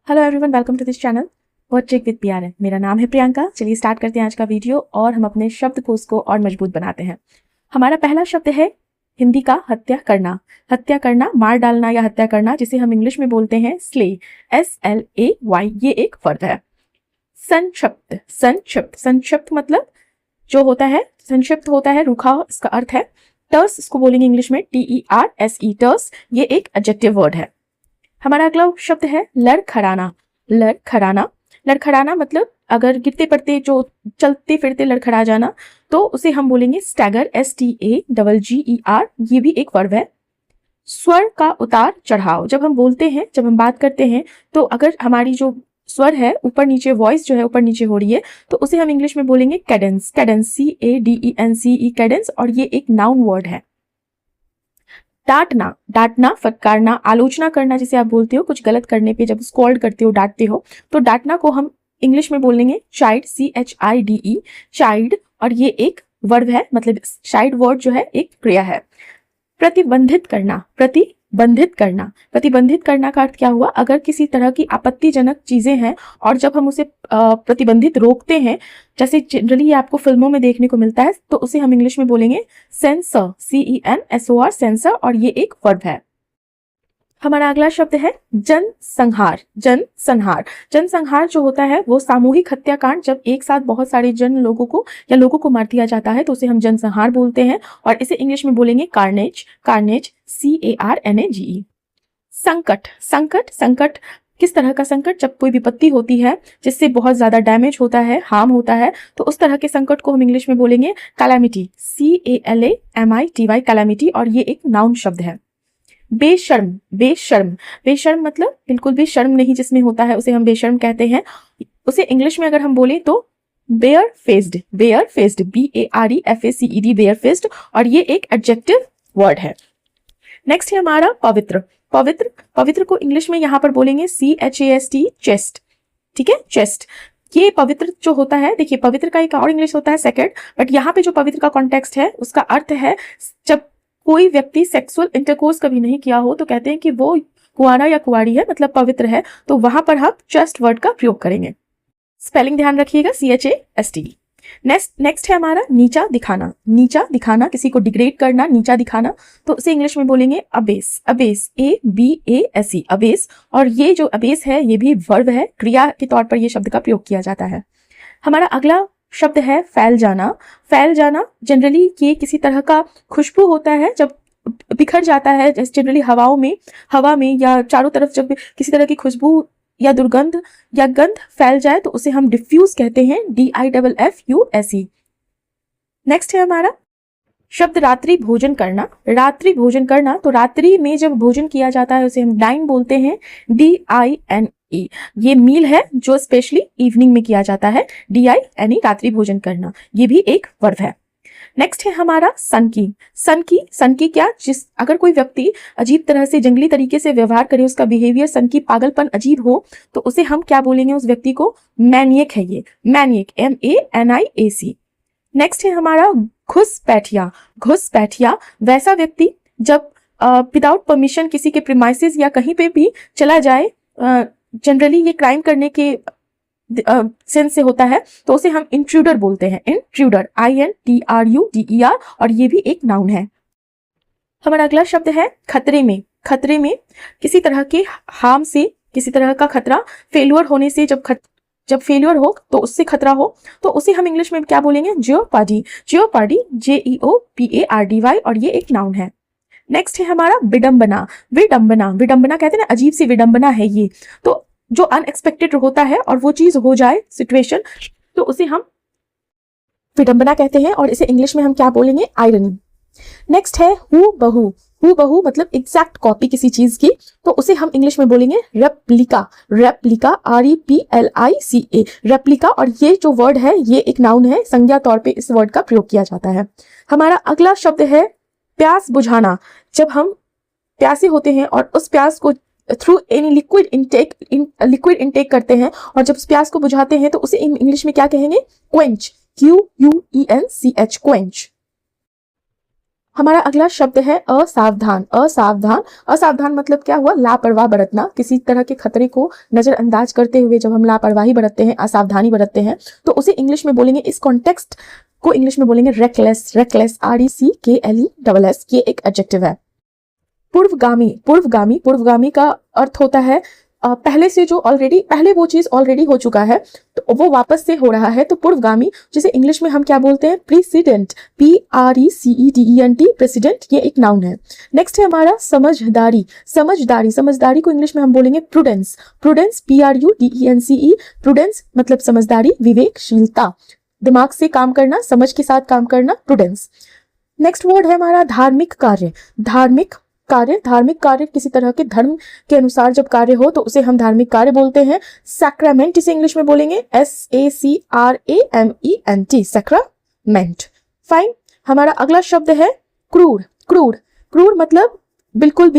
Hello everyone, welcome to this channel word trick with PRN। मेरा नाम है प्रियंका। चलिए स्टार्ट करते हैं आज का वीडियो और हम अपने शब्दकोश को और मजबूत बनाते हैं। हमारा पहला शब्द है हिंदी का हत्या करना। हत्या करना, मार डालना या हत्या करना, जिसे हम इंग्लिश में बोलते हैं स्ले, SLAY। ये एक वर्ड है। संक्षिप्त, संक्षिप्त, संक्षिप्त मतलब जो होता है, संक्षिप्त होता है रूखा, इसका अर्थ है। टर्स, इसको बोलेंगे इंग्लिश में TERSE, टर्स। ये एक एडजेक्टिव वर्ड है। हमारा अगला शब्द है लड़खड़ाना। लड़खड़ाना, लड़खड़ाना मतलब अगर गिरते पड़ते, जो चलते फिरते लड़खड़ा जाना, तो उसे हम बोलेंगे स्टैगर, STAGGER। ये भी एक वर्ब है। स्वर का उतार चढ़ाव, जब हम बोलते हैं, जब हम बात करते हैं, तो अगर हमारी जो स्वर है ऊपर नीचे, वॉइस जो है ऊपर नीचे हो रही है, तो उसे हम इंग्लिश में बोलेंगे कैडेंस, कैडेंस, CADENCE, कैडेंस। और ये एक नाउन वर्ड है। डांटना, डांटना, फटकारना, आलोचना करना, जिसे आप बोलते हो कुछ गलत करने पे, जब स्कॉल्ड करते हो, डांटते हो, तो डांटना को हम इंग्लिश में बोलेंगे चाइल्ड, CHIDE, चाइल्ड। और ये एक वर्ब है, मतलब चाइल्ड वर्ड जो है एक क्रिया है। प्रतिबंधित करना, प्रतिबंधित करना, प्रतिबंधित करना का अर्थ क्या हुआ? अगर किसी तरह की आपत्तिजनक चीजें हैं और जब हम उसे प्रतिबंधित रोकते हैं, जैसे जनरली आपको फिल्मों में देखने को मिलता है, तो उसे हम इंग्लिश में बोलेंगे सेंसर, CENSOR, सेंसर। और ये एक वर्ब है। हमारा अगला शब्द है जनसंहार। जनसंहार, जनसंहार जो होता है वो सामूहिक हत्याकांड, जब एक साथ बहुत सारे लोगों को या लोगों को मार दिया जाता है, तो उसे हम जनसंहार बोलते हैं। और इसे इंग्लिश में बोलेंगे कार्नेज, कार्नेज, CARNAGE। संकट, संकट, संकट किस तरह का संकट? जब कोई विपत्ति होती है जिससे बहुत ज्यादा डैमेज होता है, हार्म होता है, तो उस तरह के संकट को हम इंग्लिश में बोलेंगे कैलामिटी, CALAMITY, कैलामिटी। और ये एक नाउन शब्द है। बेशर्म, बेशर्म, बेशर्म मतलब बिल्कुल भी शर्म नहीं जिसमें होता है, उसे हम बेशर्म कहते हैं। उसे इंग्लिश में अगर हम बोले तो barefaced, barefaced, BAREFACED, barefaced. और ये एक एडजेक्टिव वर्ड है। नेक्स्ट है हमारा पवित्र। पवित्र, पवित्र को इंग्लिश में यहाँ पर बोलेंगे CHAST, चेस्ट। ठीक है, चेस्ट। ये पवित्र जो होता है, देखिए पवित्र का एक और इंग्लिश होता है सेक्रेड, बट यहाँ पे जो पवित्र का कॉन्टेक्स्ट है उसका अर्थ है जब कोई व्यक्ति सेक्सुअल इंटरकोर्स कभी नहीं किया हो, तो कहते हैं कि वो कुंवारा या कुंवारी है, मतलब पवित्र है, तो वहां पर हम चेस्ट वर्ड का प्रयोग करेंगे। स्पेलिंग ध्यान रखिएगा, CHAST। नेक्स्ट है हमारा नीचा दिखाना। नीचा दिखाना, किसी को डिग्रेड करना, नीचा दिखाना, तो उसे इंग्लिश में बोलेंगे अबेस, अबेस, ABASE, अबेस। और ये जो अबेस है ये भी वर्ब है, क्रिया के तौर पर ये शब्द का प्रयोग किया जाता है। हमारा अगला शब्द है फैल जाना। फैल जाना, जनरली ये किसी तरह का खुशबू होता है जब बिखर जाता है, जैसे जनरली हवा में या चारों तरफ जब किसी तरह की खुशबू या दुर्गंध या गंध फैल जाए, तो उसे हम डिफ्यूज कहते हैं, DIFFUSE। नेक्स्ट है हमारा शब्द रात्रि भोजन करना। रात्रि भोजन करना, तो रात्रि में जब भोजन किया जाता है उसे हम डाइन बोलते हैं, DINE। ये मील है जो स्पेशली इवनिंग में किया जाता है, DINE, रात्रि भोजन करना। ये भी एक वर्ब है। नेक्स्ट है हमारा सनकी। सनकी, सनकी क्या? अगर कोई व्यक्ति अजीब तरह से, जंगली तरीके से व्यवहार करे, उसका बिहेवियर सनकी, पागलपन अजीब हो, तो उसे हम क्या बोलेंगे? उस व्यक्ति को मैनिएक है ये, मैनिएक, MANIAC। नेक्स्ट है हमारा घुसपैठिया। घुसपैठिया, वैसा व्यक्ति जब विदाउट परमिशन किसी के प्रीमाइसेस या कहीं पे भी चला जाए, जनरली ये क्राइम करने के सेंस से होता है, तो उसे हम इंट्रूडर बोलते हैं, इंट्रूडर, INTRUDER। और ये भी एक नाउन है। हमारा अगला शब्द है खतरे में। खतरे में, किसी तरह के हार्म से, किसी तरह का खतरा, फेल्योर होने से, जब फेल्योर हो तो उससे खतरा हो, तो उसे हम इंग्लिश में क्या बोलेंगे? Jeopardy, jeopardy, JEOPARDY। और ये एक नाउन है। नेक्स्ट है हमारा विडंबना। विडंबना, विडंबना कहते हैं ना, अजीब सी विडंबना है ये, तो जो अनएक्सपेक्टेड होता है और वो चीज हो जाए, सिचुएशन, तो उसे हम विडंबना कहते हैं। और इसे इंग्लिश में हम क्या बोलेंगे? आयरनी। नेक्स्ट है हूबहू। हूबहू मतलब एग्जैक्ट कॉपी किसी चीज की, तो उसे हम इंग्लिश में बोलेंगे रेप्लिका, रेप्लिका, REPLICA, रेप्लिका। और ये जो वर्ड है ये एक नाउन है, संज्ञा तौर पे इस वर्ड का प्रयोग किया जाता है। हमारा अगला शब्द है प्यास बुझाना। जब हम प्यासे होते हैं और उस प्यास को थ्रू एनी लिक्विड इनटेक करते हैं, और जब उस प्यास को बुझाते हैं तो उसे इंग्लिश में क्या कहेंगे? Quench, QUENCH, quench. हमारा अगला शब्द है असावधान। असावधान, असावधान मतलब क्या हुआ? लापरवाह बरतना। किसी तरह के खतरे को नजरअंदाज करते हुए जब हम लापरवाही बरतते हैं, असावधानी बरतते हैं, तो उसे इंग्लिश में बोलेंगे, इस कॉन्टेक्स्ट को इंग्लिश में बोलेंगे रेकलेस। रेकलेस, RECKLESS, ये एक एडजेक्टिव है। पूर्वगामी, पूर्वगामी, पूर्वगामी का अर्थ होता है पहले से जो ऑलरेडी, पहले वो चीज ऑलरेडी हो चुका है तो वो वापस से हो रहा है, तो पूर्वगामी, जिसे इंग्लिश में हम क्या बोलते हैं? प्रीसीडेंट, PRECEDENT, प्रेसिडेंट, ये एक नाउन है। नेक्स्ट है हमारा समझदारी। समझदारी, समझदारी को इंग्लिश में हम बोलेंगे प्रूडेंस। प्रूडेंस, PRUDENCE, प्रूडेंस मतलब समझदारी, विवेकशीलता, दिमाग से काम करना, समझ के साथ काम करना, प्रूडेंस। नेक्स्ट वर्ड है हमारा धार्मिक कार्य। धार्मिक कार्य, धार्मिक कार्य किसी तरह के धर्म के अनुसार जब कार्य हो तो उसे हम धार्मिक कार्य बोलते हैं। सैक्रामेंट, इसे इंग्लिश में बोलेंगे SACRAMENT, सैक्रामेंट। फाइन। हमारा अगला शब्द है क्रूर। क्रूर, क्रूर मतलब बिल्कुल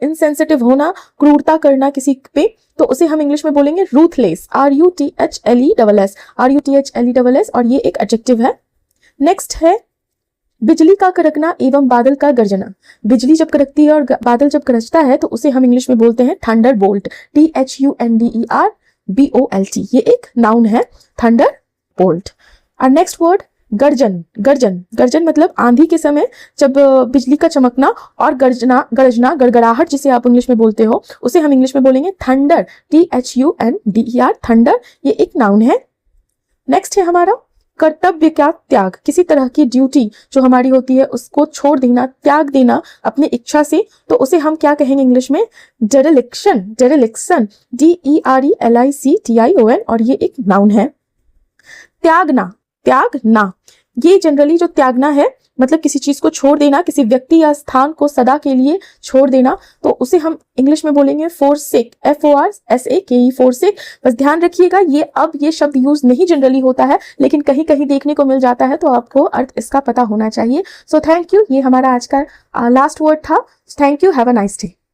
इनसेंसिटिव होना, क्रूरता करना किसी पे, तो उसे हम इंग्लिश में बोलेंगे रूथलेस, RUTHLESS, और ये एक एडजेक्टिव है। नेक्स्ट है बिजली का कड़कना एवं बादल का गरजना। बिजली जब कड़कती है और बादल जब गरजता है तो उसे हम इंग्लिश में बोलते हैं थंडर बोल्ट, THUNDERBOLT, ये एक नाउन है, थंडर बोल्ट। और नेक्स्ट वर्ड गर्जन। गर्जन, गर्जन मतलब आंधी के समय जब बिजली का चमकना और गरजना, गड़गड़ाहट जिसे आप इंग्लिश में बोलते हो, उसे हम इंग्लिश में बोलेंगे थंडर, THUNDER, थंडर, ये एक नाउन है। नेक्स्ट है हमारा कर्तव्य का त्याग। किसी तरह की ड्यूटी जो हमारी होती है उसको छोड़ देना, त्याग देना अपनी इच्छा से, तो उसे हम क्या कहेंगे इंग्लिश में? डेरेलिक्शन, डेरेलिक्शन, DERELICTION, और ये एक नाउन है। त्यागना, त्यागना, ये जनरली जो त्यागना है मतलब किसी चीज को छोड़ देना, किसी व्यक्ति या स्थान को सदा के लिए छोड़ देना, तो उसे हम इंग्लिश में बोलेंगे forsake, FORSAKE, forsake। बस ध्यान रखिएगा ये शब्द यूज नहीं जनरली होता है, लेकिन कहीं कहीं देखने को मिल जाता है, तो आपको अर्थ इसका पता होना चाहिए। सो थैंक यू, ये हमारा आज का लास्ट वर्ड था। Thank you, have a nice day.